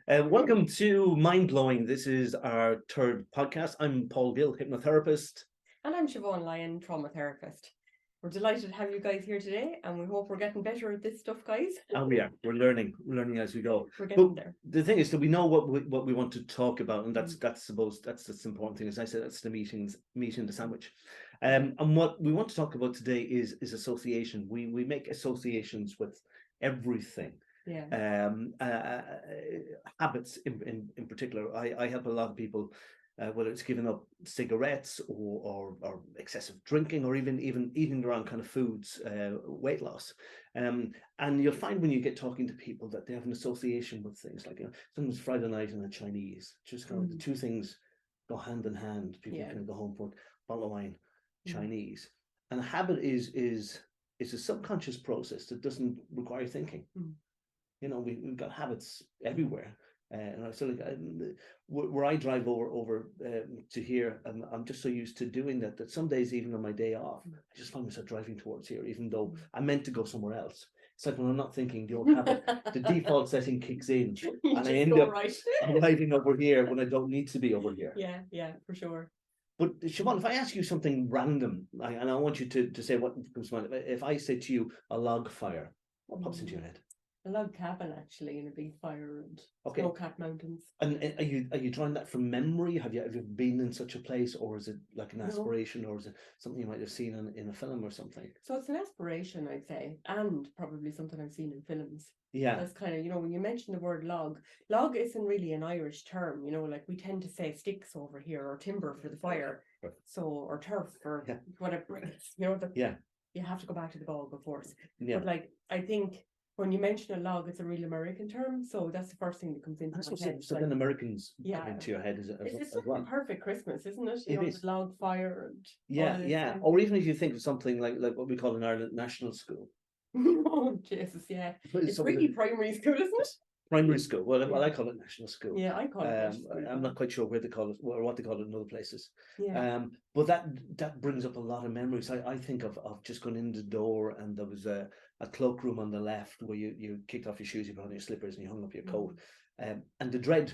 Welcome to Mind Blowing. This is our third podcast. I'm Paul Gill, hypnotherapist. And I'm Siobhan Leijen, trauma therapist. We're delighted to have you guys here today, and we hope we're getting better at this stuff, guys. And we are. We're learning as we go. We're getting there. The thing is that we know what we want to talk about, and that's the important thing. As I said, that's the meat in the sandwich. And what we want to talk about today is association. We make associations with everything. Yeah. Habits in particular. I help a lot of people, whether it's giving up cigarettes or excessive drinking, or even eating around kind of foods, weight loss. And you'll find when you get talking to people that they have an association with things like, sometimes Friday night and a Chinese, just kind of the two things go hand in hand. People kind of go home for a bottle of wine, Chinese. And a habit is a subconscious process that doesn't require thinking. We've got habits everywhere, and I feel like where I drive over to here, I'm just so used to doing that some days, even on my day off, I just find myself driving towards here, even though I meant to go somewhere else. It's like when I'm not thinking, the old habit, the default setting kicks in, and I end up arriving over here when I don't need to be over here. Yeah, for sure. But Siobhan, if I ask you something random, and I want you to say what comes to mind, if I say to you a log fire, what pops into your head? A log cabin, actually, in a big fire and snow-capped mountains. And are you drawing that from memory? Have you been in such a place, or is it like an aspiration, or is it something you might have seen in a film or something? So it's an aspiration, I'd say, and probably something I've seen in films. Yeah. That's kind of, when you mention the word log isn't really an Irish term, like we tend to say sticks over here, or timber for the fire, or turf, or whatever. You have to go back to the bog, of course. But I think when you mention a log, it's a real American term, so that's the first thing that comes into my head. So then Americans come into your head it's just a perfect Christmas, isn't it? It is. The log fire and Or even if you think of something like what we call in Ireland national school. Oh Jesus, yeah. It's really primary school, isn't it? Primary school. Well, I call it national school. Yeah, I call it national school. I'm not quite sure where they call it or what they call it in other places. Yeah. But that brings up a lot of memories. I think of just going in the door, and there was a cloakroom on the left where you kicked off your shoes, you put on your slippers, and you hung up your coat. And the dread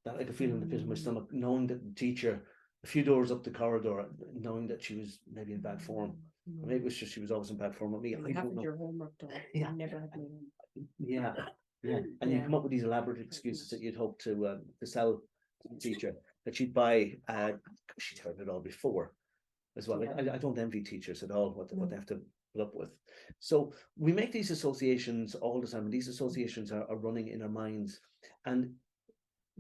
that I could feel in the pit of my stomach, knowing that the teacher, a few doors up the corridor, knowing that she was maybe in bad form. Or maybe it was just she was always in bad form with me. You haven't your homework done. Yeah. You never had my homework. Yeah. Yeah, and you come up with these elaborate excuses that you'd hope to sell to the teacher, that she'd buy. She'd heard it all before, as well. I don't envy teachers at all what they have to put up with. So we make these associations all the time, and these associations are running in our minds, and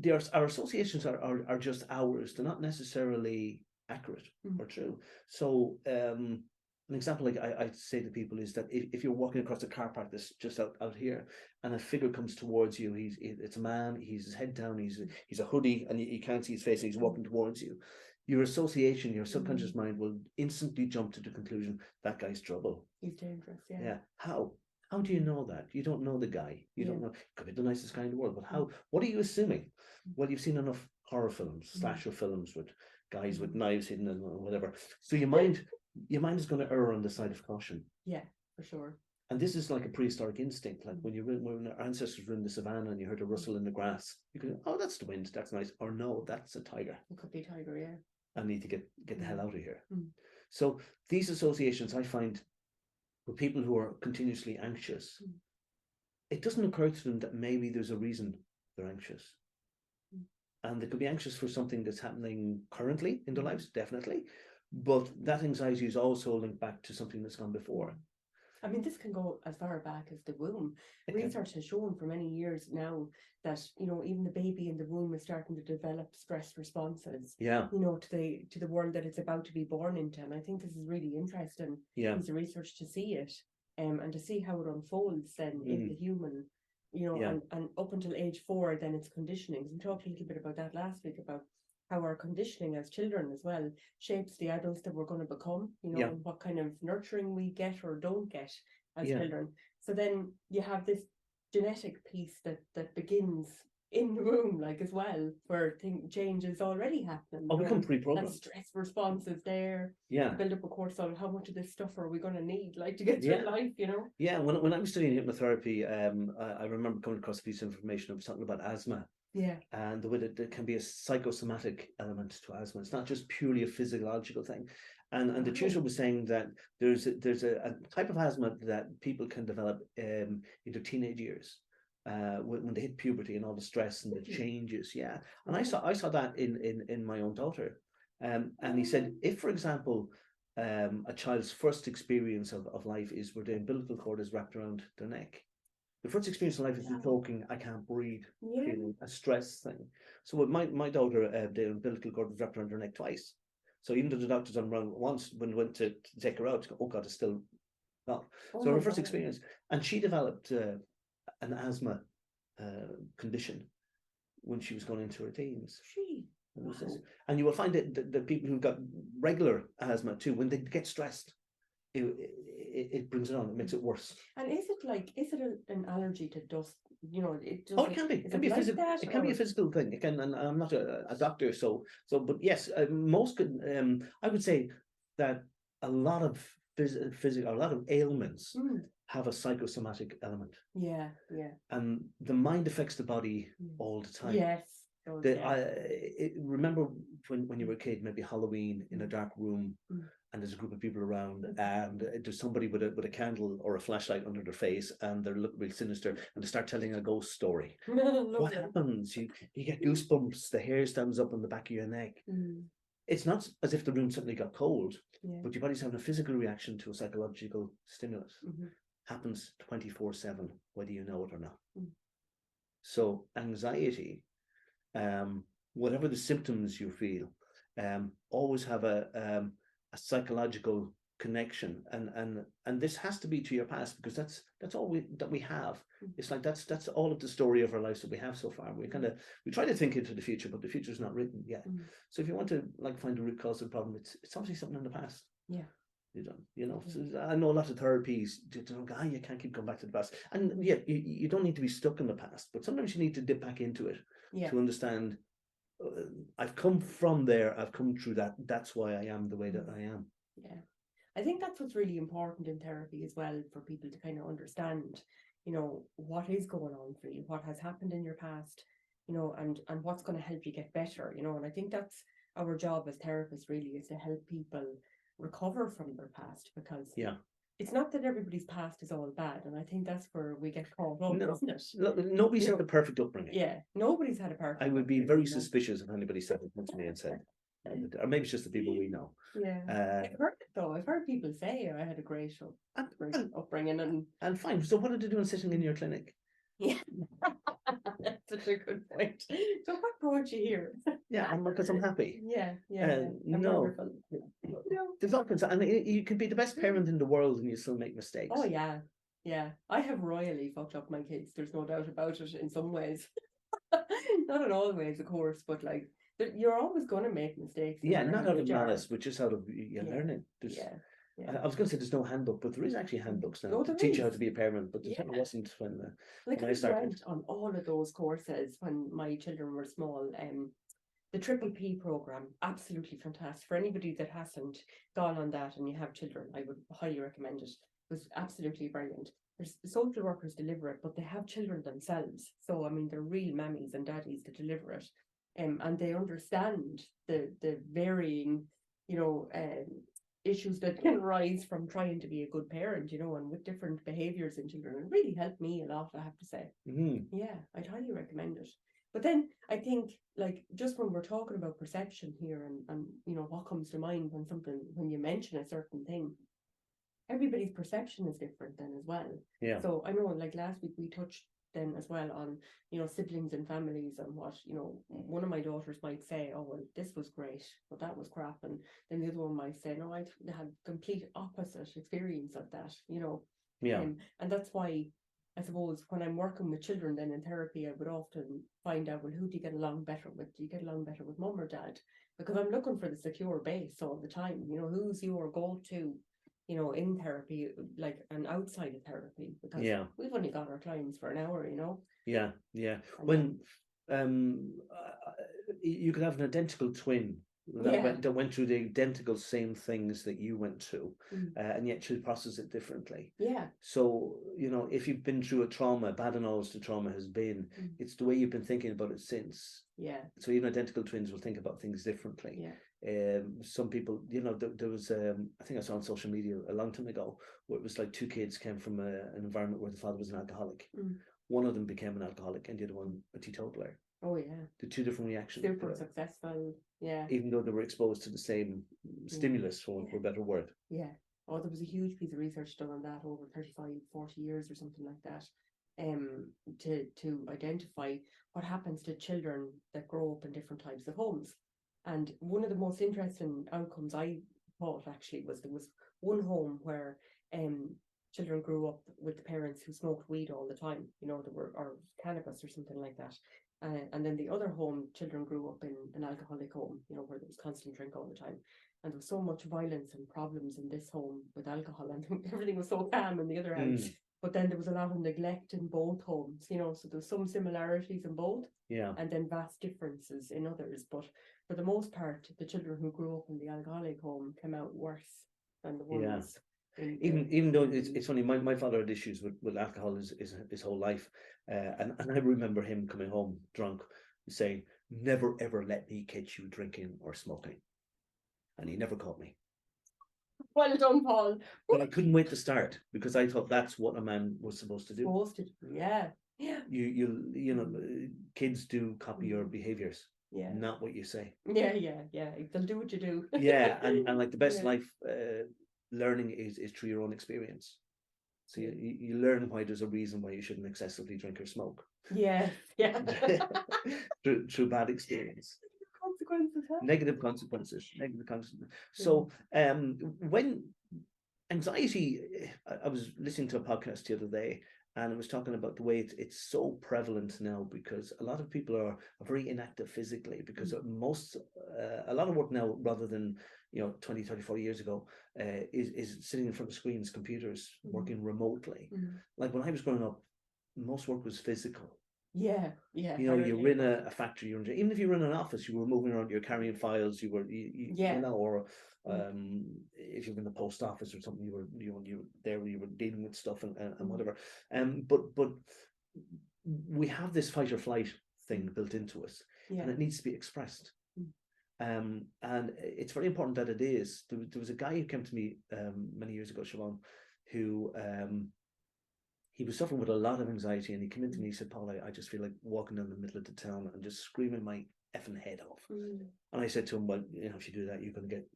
our associations are just ours. They're not necessarily accurate or true. So an example like I say to people is that if you're walking across a car park that's just out here, and a figure comes towards you, it's a man, he's his head down, he's a hoodie, and you can't see his face, and he's walking towards you. Your association, your subconscious mind will instantly jump to the conclusion that guy's trouble. He's dangerous. Yeah. How do you know that? You don't know the guy. You don't know. Could be the nicest guy in the world, but what are you assuming? Well, you've seen enough horror films, slasher films with guys with knives hidden and whatever. So your mind is going to err on the side of caution. Yeah, for sure. And this is like a prehistoric instinct. Like when our ancestors were in the savannah and you heard a rustle in the grass, you could, oh, that's the wind, that's nice. Or no, that's a tiger. It could be a tiger, yeah. I need to get the hell out of here. So these associations, I find, with people who are continuously anxious, it doesn't occur to them that maybe there's a reason they're anxious. And they could be anxious for something that's happening currently in their lives, definitely. But that anxiety is also linked back to something that's gone before. I mean, this can go as far back as the womb. Research has shown for many years now that, even the baby in the womb is starting to develop stress responses, to the world that it's about to be born into. And I think this is really interesting piece of research to see it, and to see how it unfolds then in the human, and up until age 4, then it's conditioning. We talked a little bit about that last week, about how our conditioning as children as well shapes the adults that we're going to become, and what kind of nurturing we get or don't get as children. So then you have this genetic piece that begins in the womb, like, as well, where change is already happening. Oh, become pre-programmed. That stress response is there. Yeah. Build up a cortisol. How much of this stuff are we going to need, like, to get through life, Yeah, when I was studying hypnotherapy, I remember coming across a piece of information. I was talking about asthma Yeah. And the way that there can be a psychosomatic element to asthma. It's not just purely a physiological thing. And the tutor was saying that there's a type of asthma that people can develop in their teenage years. When they hit puberty and all the stress and the changes, and I saw that in my own daughter, and he said, if for example, a child's first experience of life is where the umbilical cord is wrapped around their neck, the first experience in life is talking, I can't breathe, feeling a stress thing. So with my daughter, the umbilical cord was wrapped around her neck twice. So even though the doctors on around once, when went to take her out, oh God, it's still not. So her first experience, and she developed an asthma condition when she was going into her teens. And you will find that the people who've got regular asthma too, when they get stressed, it brings it on. It makes it worse. And is it an allergy to dust? It can be. It can be a physical. It can be a physical thing. It can, and I'm not a doctor, but yes, most I would say that a lot of physical, a lot of ailments have a psychosomatic element. Yeah. And the mind affects the body all the time. Yes. Remember when you were a kid, maybe Halloween in a dark room, and there's a group of people around, and there's somebody with a candle or a flashlight under their face, and they're looking real sinister, and they start telling a ghost story. What happens? You get goosebumps, the hair stands up on the back of your neck. It's not as if the room suddenly got cold, but your body's having a physical reaction to a psychological stimulus. Happens 24/7, whether you know it or not. So anxiety, whatever the symptoms you feel, always have a psychological connection, and this has to be to your past, because that's all we have. It's like that's all of the story of our lives that we have so far. We try to think into the future, but the future is not written yet. So if you want to find the root cause of the problem, it's obviously something in the past. So I know a lot of therapies, you can't keep going back to the past, and you don't need to be stuck in the past, but sometimes you need to dip back into it to understand, I've come from there, I've come through that, that's why I am the way that I am. I think that's what's really important in therapy as well, for people to kind of understand what is going on for you, what has happened in your past, and what's going to help you get better, and I think that's our job as therapists, really, is to help people recover from their past, because it's not that everybody's past is all bad, and I think that's where we get caught up, isn't it? Nobody's had a perfect upbringing. Nobody's had a perfect I would be very suspicious if anybody said it to me and said, or maybe it's just the people we know. I've heard it though. I've heard people say I had a great upbringing, and fine. So what are they doing sitting in your clinic? That's such a good point. So what brought you here? Because I'm happy. No, there's all kinds of, and you can be the best parent in the world and you still make mistakes. Oh yeah. I have royally fucked up my kids. There's no doubt about it. In some ways, not in all ways, of course, but you're always going to make mistakes. Not out of malice, but just out of learning. I was going to say there's no handbook, but there is actually handbooks now to teach you how to be a parent, but there certainly wasn't when I started. Went on all of those courses when my children were small. The Triple P program, absolutely fantastic. For anybody that hasn't gone on that and you have children, I would highly recommend it. It was absolutely brilliant. There's social workers deliver it, but they have children themselves. So, I mean, they're real mammies and daddies that deliver it. And they understand the varying, issues that can arise from trying to be a good parent, and with different behaviors in children. It really helped me a lot, I have to say. I'd highly recommend it. But then I think, just when we're talking about perception here and what comes to mind when you mention a certain thing, everybody's perception is different then as well. So I know, last week we touched then as well on siblings and families, and what one of my daughters might say, oh well, this was great, but that was crap, and then the other one might say, no, I had complete opposite experience of that. And that's why I suppose when I'm working with children then in therapy, I would often find out, well, who do you get along better with? Do you get along better with mum or dad? Because I'm looking for the secure base all the time. Who's your go-to in therapy, and outside of therapy, because we've only got our clients for an hour, When you could have an identical twin that went through the identical same things that you went through, and yet she'll process it differently. Yeah. So, you know, if you've been through a trauma, bad and all the trauma has been, it's the way you've been thinking about it since. Yeah. So even identical twins will think about things differently. Yeah. Some people, you know, there was, I think I saw on social media a long time ago, where it was like two kids came from an environment where the father was an alcoholic. One of them became an alcoholic and the other one a teetotaler. Oh yeah. The two different reactions. Super successful. Yeah. Even though they were exposed to the same stimulus, for a better word. Yeah. Oh, there was a huge piece of research done on that over 35, 40 years or something like that. To identify what happens to children that grow up in different types of homes. And one of the most interesting outcomes I thought actually was there was one home where children grew up with parents who smoked weed all the time, you know, or cannabis or something like that. And then the other home, children grew up in an alcoholic home, you know, where there was constant drink all the time. And there was so much violence and problems in this home with alcohol, and everything was so calm in the other house. But then there was a lot of neglect in both homes, you know, so there's some similarities in both. Yeah. And then vast differences in others. But for the most part, the children who grew up in the alcoholic home came out worse than the ones. Even though it's funny, my father had issues with alcohol his whole life, and I remember him coming home drunk saying, "Never ever let me catch you drinking or smoking," and he never caught me. Well done, Paul. But I couldn't wait to start, because I thought that's what a man was supposed to do. Yeah. You know, kids do copy your behaviors. Yeah. Not what you say. Yeah. They'll do what you do. Yeah, and like the best life learning is through your own experience. So you learn why there's a reason why you shouldn't excessively drink or smoke. Yeah. through bad experience. Negative consequences. So when anxiety, I was listening to a podcast the other day, and it was talking about the way it's so prevalent now, because a lot of people are very inactive physically, because a lot of work now, rather than 20, 30, 40 years ago, is sitting in front of screens, computers, working remotely. Like when I was growing up, most work was physical. Yeah. You know, you're in a factory, even if you were in an office, you were moving around, you're carrying files, you know, or if you're in the post office or something, you were there, you were dealing with stuff and whatever. But we have this fight or flight thing built into us, and it needs to be expressed. And it's very important that it is. There was a guy who came to me many years ago, Siobhan, who he was suffering with a lot of anxiety, and he came into me, he said, "Paul, I just feel like walking down the middle of the town and just screaming my effing head off." And I said to him, "Well, you know, if you do that, you're going to get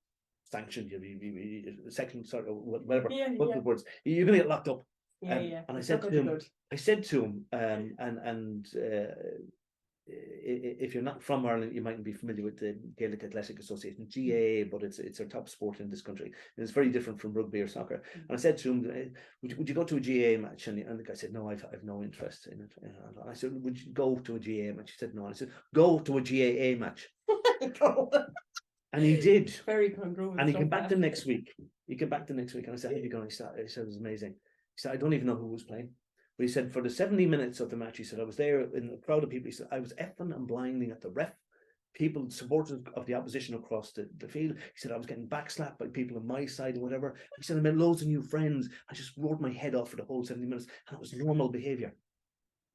sanctioned. You'll be second, sort of whatever, words. You're going to get locked up." And I said to him, and if you're not from Ireland, you mightn't be familiar with the Gaelic Athletic Association, GAA, but it's our top sport in this country, and it's very different from rugby or soccer. And I said to him, would you go to a GAA match? And the guy said, "No, I've no interest in it." And I said, "Would you go to a GAA match?" He said, "No." And I said, "Go to a GAA match." And he did. Very congruent. And he came back the next week. And I said, "How are you going?" He said, "It was amazing." He said, "I don't even know who was playing." But he said, for the 70 minutes of the match, he said, I was there in a crowd of people. He said, I was effing and blinding at the ref, people, supporters of the opposition across the field. He said, I was getting backslapped by people on my side or whatever. He said, I met loads of new friends. I just roared my head off for the whole 70 minutes. And it was normal behavior.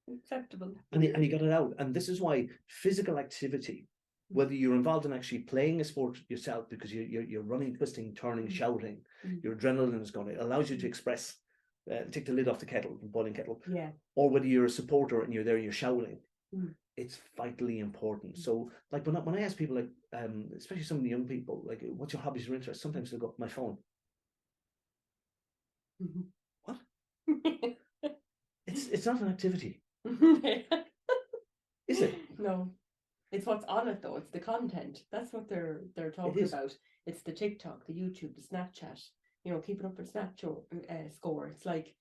Acceptable. And he got it out. And this is why physical activity, whether you're involved in actually playing a sport yourself, because you're running, twisting, turning, shouting, your adrenaline is going, it allows you to express. Take the lid off the kettle, the boiling kettle. Yeah. Or whether you're a supporter and you're there, you're shouting. It's vitally important. So, like when I ask people, like especially some of the young people, like, what's your hobbies or interests? Sometimes they'll go, my phone. What? It's not an activity. Is it? No. It's what's on it though. It's the content. That's what they're talking about. It's the TikTok, the YouTube, the Snapchat. You know, keeping up their Snapchat score. It's like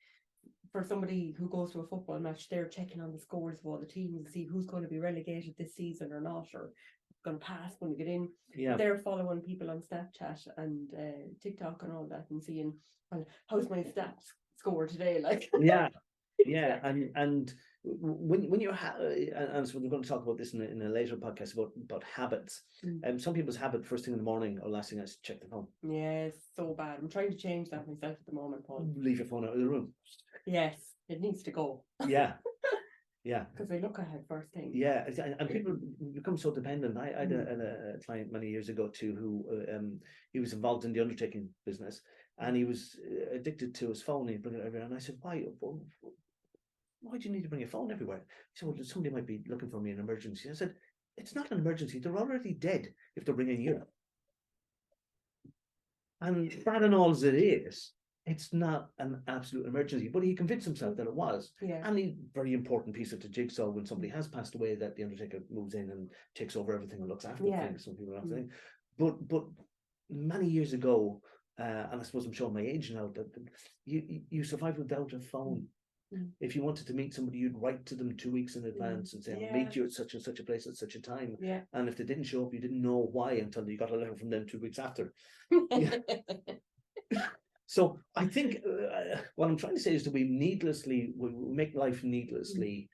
for somebody who goes to a football match, they're checking on the scores of all the teams to see who's going to be relegated this season or not, or going to pass when they get in. Yeah. They're following people on Snapchat and TikTok and all that, and seeing, well, how's my stats score today? Like, yeah. And when you're and so we're going to talk about this in a later podcast about habits. Some people's habit first thing in the morning or last thing is check the phone. Yes, so bad. I'm trying to change that myself at the moment, Paul. Leave your phone out of the room. Yes, it needs to go. Yeah. Yeah, because they look ahead first thing. Yeah, and people become so dependent. I had a client many years ago too who he was involved in the undertaking business, and he was addicted to his phone. He'd bring it everywhere, and I said, "Why? Why do you need to bring your phone everywhere?" He said, "Well, somebody might be looking for me in an emergency." I said, "It's not an emergency. They're already dead if they're ringing you." And bad and all as it is, it's not an absolute emergency, but he convinced himself that it was. Yeah. And a very important piece of the jigsaw when somebody has passed away, that the undertaker moves in and takes over everything and looks after things. Some people are not saying. But many years ago, and I suppose I'm showing my age now, that you survived without a phone. If you wanted to meet somebody, you'd write to them 2 weeks in advance and say, "I'll meet you at such and such a place at such a time." Yeah. And if they didn't show up, you didn't know why until you got a letter from them 2 weeks after. So I think what I'm trying to say is that we make life needlessly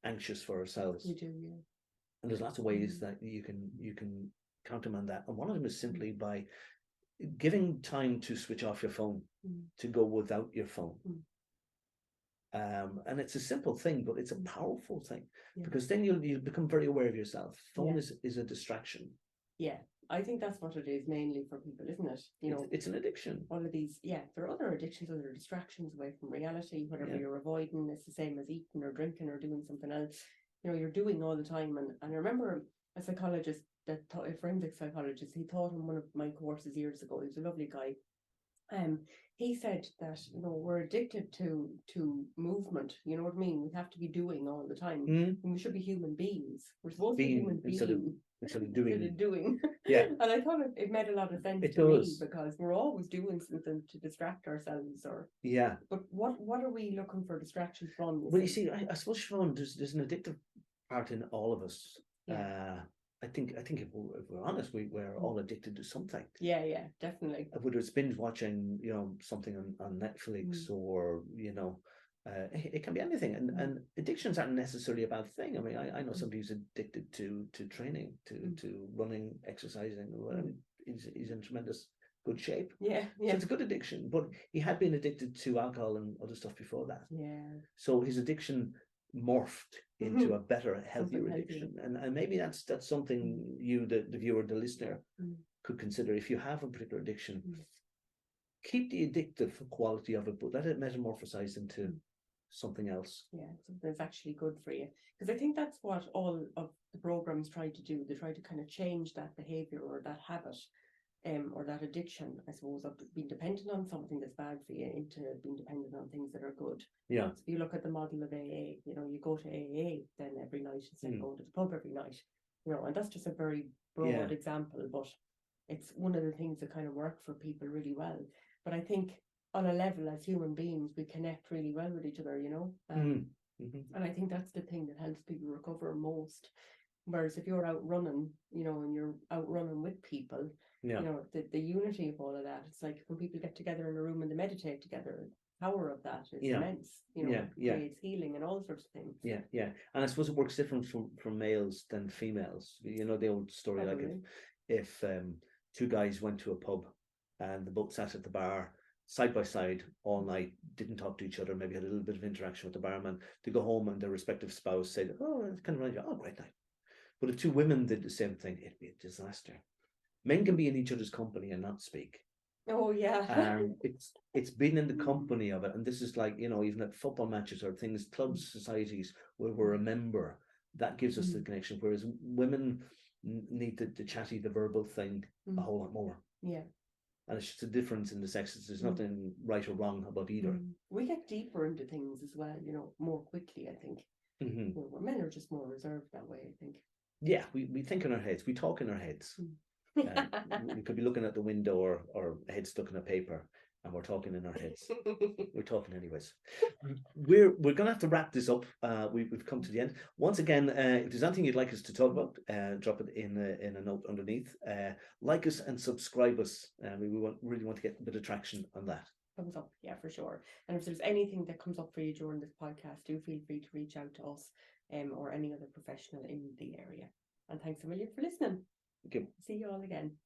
anxious for ourselves. We do, yeah. And there's lots of ways that you can countermand that. And one of them is simply by giving time to switch off your phone, to go without your phone. And it's a simple thing, but it's a powerful thing, because then you'll become very aware of yourself. Phone is a distraction. Yeah, I think that's what it is mainly for people, isn't it? You know, it's an addiction. All of these, there are other addictions, other distractions away from reality. Whatever you're avoiding, it's the same as eating or drinking or doing something else. You know, you're doing all the time. And I remember a psychologist a forensic psychologist, he taught in one of my courses years ago. He was a lovely guy. He said that, you know, we're addicted to movement. You know what I mean? We have to be doing all the time. And we should be human beings. We're supposed to be human beings instead of doing. Yeah. And I thought it made a lot of sense to me, because we're always doing something to distract ourselves. But what are we looking for distraction from? Well, you see, I suppose, Siobhan, there's an addictive part in all of us. I think if we're honest, we're all addicted to something. Yeah, definitely. Whether it's binge watching, you know, something on Netflix, or, you know, it can be anything. And addictions aren't necessarily a bad thing. I mean, I know somebody who's addicted to training, to running, exercising. He's in tremendous good shape. Yeah. So it's a good addiction, but he had been addicted to alcohol and other stuff before that. Yeah. So his addiction morphed into a better, healthier addiction. And maybe that's something you, the viewer, the listener, could consider. If you have a particular addiction, keep the addictive quality of it, but let it metamorphosize into something else. Yeah, something that's actually good for you. Because I think that's what all of the programs try to do. They try to kind of change that behavior or that habit, or that addiction, I suppose, of being dependent on something that's bad for you into being dependent on things that are good. Yeah. So if you look at the model of AA, you know, you go to AA then every night instead of going to the pub every night. You know, and that's just a very broad example, but it's one of the things that kind of work for people really well. But I think on a level, as human beings, we connect really well with each other, you know. And I think that's the thing that helps people recover most. Whereas if you're out running, you know, and you're out running with people, you know, the unity of all of that, it's like when people get together in a room and they meditate together, the power of that is immense. You know, it creates healing and all sorts of things. Yeah. And I suppose it works different from males than females. You know, the old story, probably. Like if two guys went to a pub and they both sat at the bar side by side all night, didn't talk to each other, maybe had a little bit of interaction with the barman, they go home and their respective spouse said, "Oh, it's kind of like, oh, great night." But if two women did the same thing, it'd be a disaster. Men can be in each other's company and not speak. Oh, yeah. It's been in the company of it. And this is like, you know, even at football matches or things, clubs, societies, where we're a member, that gives us the connection. Whereas women need the chatty, the verbal thing a whole lot more. Yeah. And it's just a difference in the sexes. There's nothing right or wrong about either. We get deeper into things as well, you know, more quickly, I think. You know, where men are just more reserved that way, I think. Yeah, we think in our heads. We talk in our heads. We could be looking at the window or head stuck in a paper, and we're talking in our heads. We're talking anyways. We're gonna have to wrap this up. We've come to the end. Once again, if there's anything you'd like us to talk about, drop it in a note underneath. Like us and subscribe us. We really want to get a bit of traction on that. Thumbs up, yeah, for sure. And if there's anything that comes up for you during this podcast, do feel free to reach out to us or any other professional in the area. And thanks a million for listening. Thank you. See you all again.